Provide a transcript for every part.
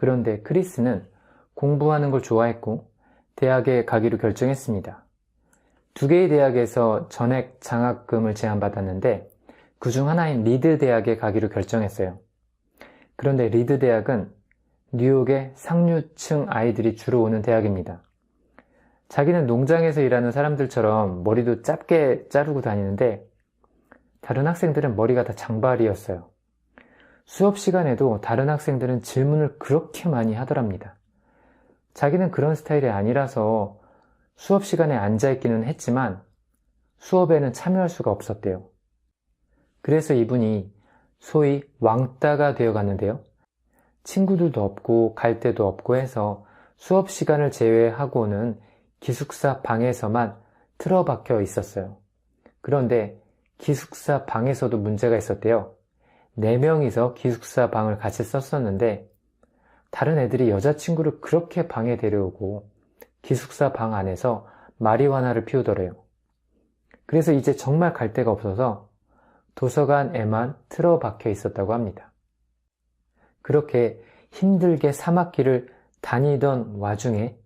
그런데 크리스는 공부하는 걸 좋아했고 대학에 가기로 결정했습니다. 두 개의 대학에서 전액 장학금을 제안받았는데 그중 하나인 리드 대학에 가기로 결정했어요. 그런데 리드 대학은 뉴욕의 상류층 아이들이 주로 오는 대학입니다. 자기는 농장에서 일하는 사람들처럼 머리도 짧게 자르고 다니는데 다른 학생들은 머리가 다 장발이었어요. 수업 시간에도 다른 학생들은 질문을 그렇게 많이 하더랍니다. 자기는 그런 스타일이 아니라서 수업 시간에 앉아있기는 했지만 수업에는 참여할 수가 없었대요. 그래서 이분이 소위 왕따가 되어갔는데요. 친구들도 없고 갈 데도 없고 해서 수업 시간을 제외하고는 기숙사 방에서만 틀어박혀 있었어요. 그런데 기숙사 방에서도 문제가 있었대요. 4명이서 기숙사 방을 같이 썼었는데 다른 애들이 여자친구를 그렇게 방에 데려오고 기숙사 방 안에서 마리화나를 피우더래요. 그래서 이제 정말 갈 데가 없어서 도서관에만 틀어박혀 있었다고 합니다. 그렇게 힘들게 3학기를 다니던 와중에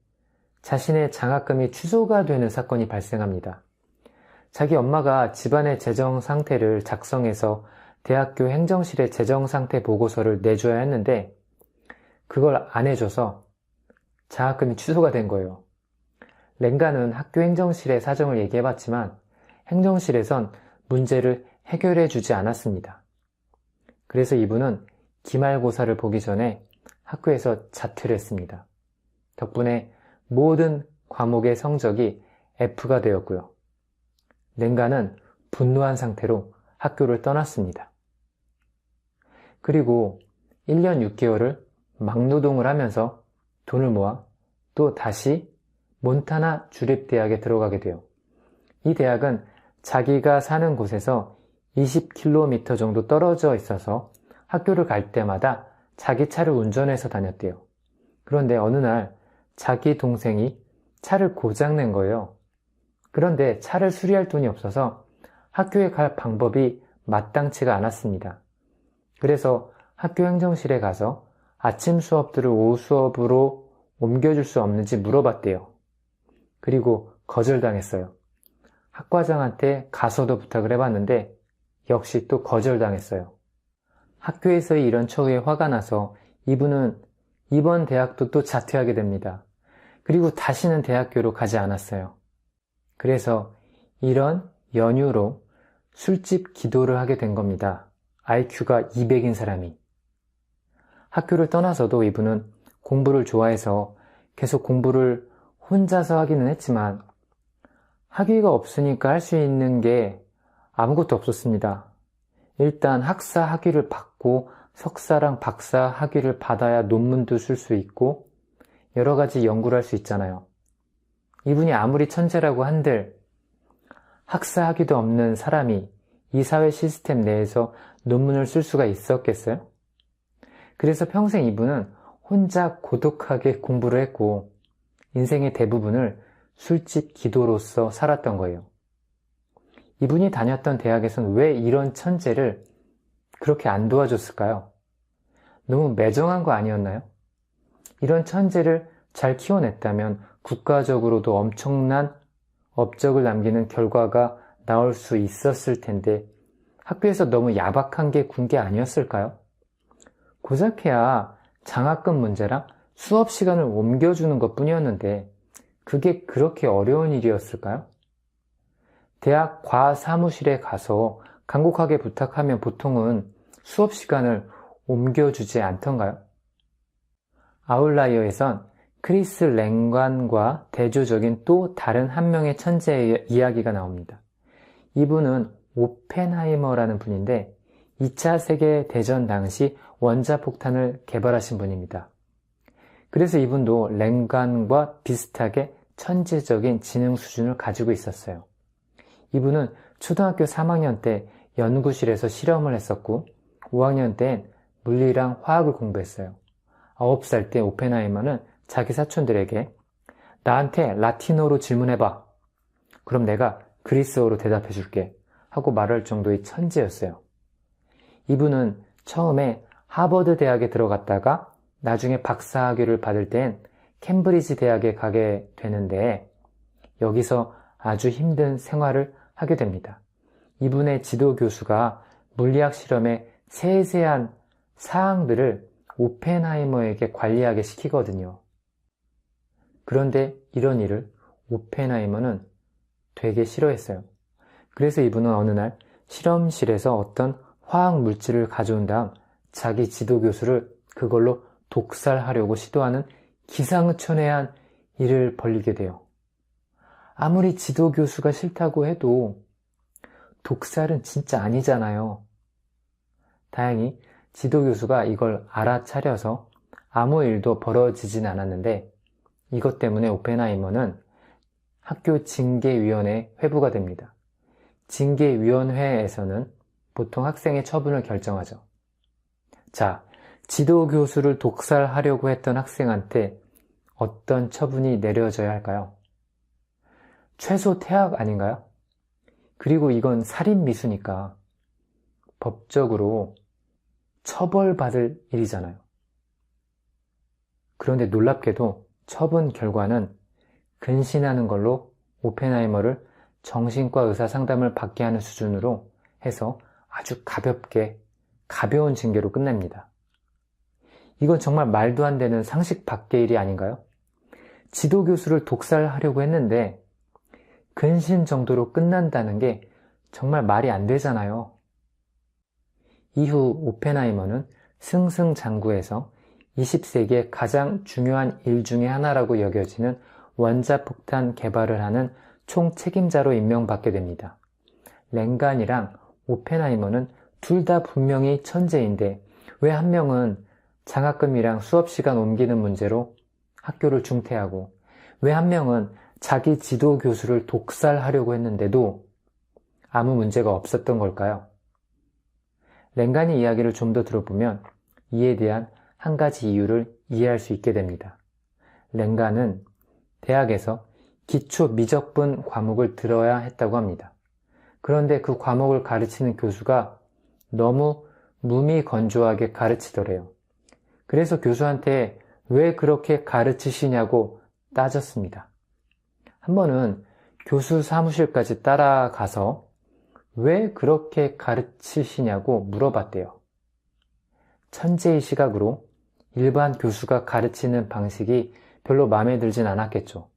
자신의 장학금이 취소가 되는 사건이 발생합니다. 자기 엄마가 집안의 재정 상태를 작성해서 대학교 행정실에 재정 상태 보고서를 내줘야 했는데 그걸 안 해줘서 장학금이 취소가 된 거예요. 랭가는 학교 행정실에 사정을 얘기해봤지만 행정실에선 문제를 해결해 주지 않았습니다. 그래서 이분은 기말고사를 보기 전에 학교에서 자퇴를 했습니다. 덕분에 모든 과목의 성적이 F가 되었고요. 랭가는 분노한 상태로 학교를 떠났습니다. 그리고 1년 6개월을 막노동을 하면서 돈을 모아 또 다시 몬타나 주립대학에 들어가게 돼요. 이 대학은 자기가 사는 곳에서 20km 정도 떨어져 있어서 학교를 갈 때마다 자기 차를 운전해서 다녔대요. 그런데 어느 날 자기 동생이 차를 고장낸 거예요. 그런데 차를 수리할 돈이 없어서 학교에 갈 방법이 마땅치가 않았습니다. 그래서 학교 행정실에 가서 아침 수업들을 오후 수업으로 옮겨줄 수 없는지 물어봤대요. 그리고 거절당했어요. 학과장한테 가서도 부탁을 해봤는데 역시 또 거절당했어요. 학교에서의 이런 처우에 화가 나서 이분은 이번 대학도 또 자퇴하게 됩니다. 그리고 다시는 대학교로 가지 않았어요. 그래서 이런 연유로 술집 기도를 하게 된 겁니다. IQ가 200인 사람이. 학교를 떠나서도 이분은 공부를 좋아해서 계속 공부를 혼자서 하기는 했지만 학위가 없으니까 할 수 있는 게 아무것도 없었습니다. 일단 학사 학위를 받고 석사랑 박사 학위를 받아야 논문도 쓸 수 있고 여러 가지 연구를 할 수 있잖아요. 이분이 아무리 천재라고 한들 학사 학위도 없는 사람이 이 사회 시스템 내에서 논문을 쓸 수가 있었겠어요? 그래서 평생 이분은 혼자 고독하게 공부를 했고 인생의 대부분을 술집 기도로서 살았던 거예요. 이분이 다녔던 대학에서는 왜 이런 천재를 그렇게 안 도와줬을까요? 너무 매정한 거 아니었나요? 이런 천재를 잘 키워냈다면 국가적으로도 엄청난 업적을 남기는 결과가 나올 수 있었을 텐데 학교에서 너무 야박한 게 군 게 아니었을까요? 고작해야 장학금 문제랑 수업 시간을 옮겨주는 것 뿐이었는데 그게 그렇게 어려운 일이었을까요? 대학 과사무실에 가서 간곡하게 부탁하면 보통은 수업 시간을 옮겨주지 않던가요? 아웃라이어에선 크리스 랭관과 대조적인 또 다른 한 명의 천재의 이야기가 나옵니다. 이분은 오펜하이머라는 분인데 2차 세계대전 당시 원자폭탄을 개발하신 분입니다. 그래서 이분도 랭관과 비슷하게 천재적인 지능 수준을 가지고 있었어요. 이분은 초등학교 3학년 때 연구실에서 실험을 했었고 5학년 땐 물리랑 화학을 공부했어요. 9살 때 오펜하이머는 자기 사촌들에게 나한테 라틴어로 질문해봐. 그럼 내가 그리스어로 대답해줄게 하고 말할 정도의 천재였어요. 이분은 처음에 하버드 대학에 들어갔다가 나중에 박사학위를 받을 땐 캠브리지 대학에 가게 되는데 여기서 아주 힘든 생활을 하게 됩니다. 이분의 지도 교수가 물리학 실험의 세세한 사항들을 오펜하이머에게 관리하게 시키거든요. 그런데 이런 일을 오펜하이머는 되게 싫어했어요. 그래서 이분은 어느 날 실험실에서 어떤 화학 물질을 가져온 다음 자기 지도 교수를 그걸로 독살하려고 시도하는 기상천외한 일을 벌이게 돼요. 아무리 지도 교수가 싫다고 해도 독살은 진짜 아니잖아요. 다행히 지도 교수가 이걸 알아차려서 아무 일도 벌어지진 않았는데 이것 때문에 오펜하이머는 학교 징계위원회에 회부가 됩니다. 징계위원회에서는 보통 학생의 처분을 결정하죠. 자, 지도 교수를 독살하려고 했던 학생한테 어떤 처분이 내려져야 할까요? 최소 퇴학 아닌가요? 그리고 이건 살인미수니까 법적으로 처벌받을 일이잖아요. 그런데 놀랍게도 처분 결과는 근신하는 걸로 오펜하이머를 정신과 의사 상담을 받게 하는 수준으로 해서 아주 가벼운 징계로 끝냅니다. 이건 정말 말도 안 되는 상식 밖의 일이 아닌가요? 지도 교수를 독살하려고 했는데 근신 정도로 끝난다는 게 정말 말이 안 되잖아요. 이후 오펜하이머는 승승장구해서 20세기의 가장 중요한 일 중에 하나라고 여겨지는 원자폭탄 개발을 하는 총책임자로 임명받게 됩니다. 랭간이랑 오펜하이머는 둘 다 분명히 천재인데 왜 한 명은 장학금이랑 수업시간 옮기는 문제로 학교를 중퇴하고 왜 한 명은 자기 지도 교수를 독살하려고 했는데도 아무 문제가 없었던 걸까요? 랭간의 이야기를 좀 더 들어보면 이에 대한 한 가지 이유를 이해할 수 있게 됩니다. 랭간은 대학에서 기초 미적분 과목을 들어야 했다고 합니다. 그런데 그 과목을 가르치는 교수가 너무 무미건조하게 가르치더래요. 그래서 교수한테 왜 그렇게 가르치시냐고 따졌습니다. 한 번은 교수 사무실까지 따라가서 왜 그렇게 가르치시냐고 물어봤대요. 천재의 시각으로 일반 교수가 가르치는 방식이 별로 마음에 들진 않았겠죠.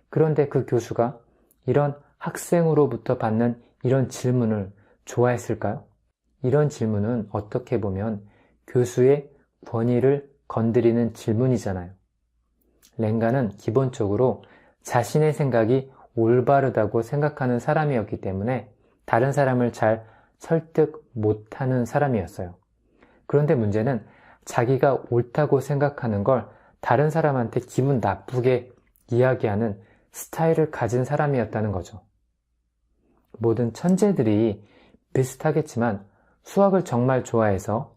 그런데 그 교수가 이런 학생으로부터 받는 이런 질문을 좋아했을까요? 이런 질문은 어떻게 보면 교수의 권위를 건드리는 질문이잖아요. 랭간은 기본적으로 자신의 생각이 올바르다고 생각하는 사람이었기 때문에 다른 사람을 잘 설득 못하는 사람이었어요. 그런데 문제는 자기가 옳다고 생각하는 걸 다른 사람한테 기분 나쁘게 이야기하는 스타일을 가진 사람이었다는 거죠. 모든 천재들이 비슷하겠지만 수학을 정말 좋아해서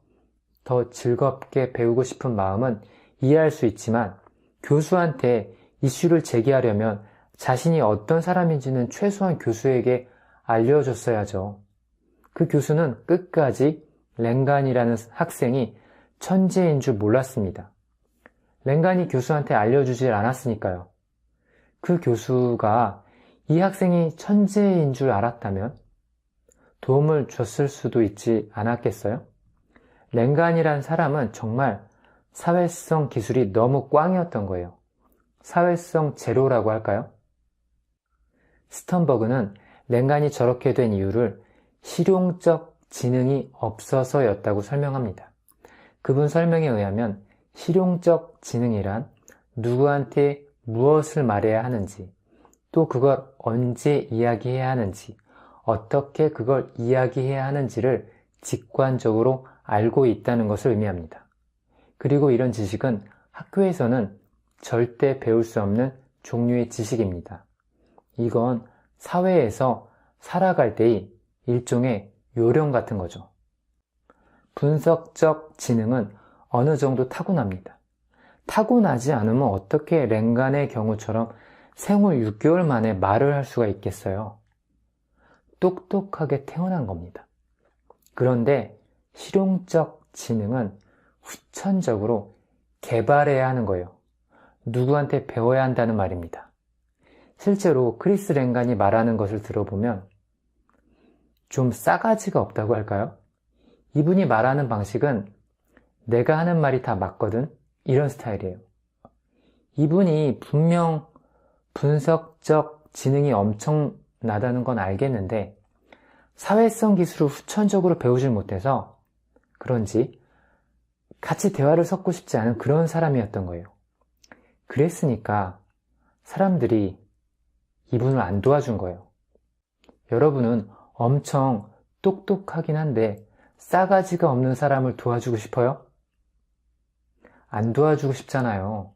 더 즐겁게 배우고 싶은 마음은 이해할 수 있지만 교수한테 이슈를 제기하려면 자신이 어떤 사람인지는 최소한 교수에게 알려줬어야죠. 그 교수는 끝까지 랭간이라는 학생이 천재인 줄 몰랐습니다. 랭간이 교수한테 알려주질 않았으니까요. 그 교수가 이 학생이 천재인 줄 알았다면 도움을 줬을 수도 있지 않았겠어요? 랭간이란 사람은 정말 사회성 기술이 너무 꽝이었던 거예요. 사회성 제로라고 할까요? 스턴버그는 랭간이 저렇게 된 이유를 실용적 지능이 없어서였다고 설명합니다. 그분 설명에 의하면 실용적 지능이란 누구한테 무엇을 말해야 하는지, 또 그걸 언제 이야기해야 하는지, 어떻게 그걸 이야기해야 하는지를 직관적으로 알고 있다는 것을 의미합니다. 그리고 이런 지식은 학교에서는 절대 배울 수 없는 종류의 지식입니다. 이건 사회에서 살아갈 때의 일종의 요령 같은 거죠. 분석적 지능은 어느 정도 타고납니다. 타고나지 않으면 어떻게 랭간의 경우처럼 생후 6개월 만에 말을 할 수가 있겠어요? 똑똑하게 태어난 겁니다. 그런데 실용적 지능은 후천적으로 개발해야 하는 거예요. 누구한테 배워야 한다는 말입니다. 실제로 크리스 랭간이 말하는 것을 들어보면 좀 싸가지가 없다고 할까요? 이분이 말하는 방식은 내가 하는 말이 다 맞거든? 이런 스타일이에요. 이분이 분명 분석적 지능이 엄청나다는 건 알겠는데 사회성 기술을 후천적으로 배우질 못해서 그런지 같이 대화를 섞고 싶지 않은 그런 사람이었던 거예요. 그랬으니까 사람들이 이분을 안 도와준 거예요. 여러분은 엄청 똑똑하긴 한데 싸가지가 없는 사람을 도와주고 싶어요? 안 도와주고 싶잖아요.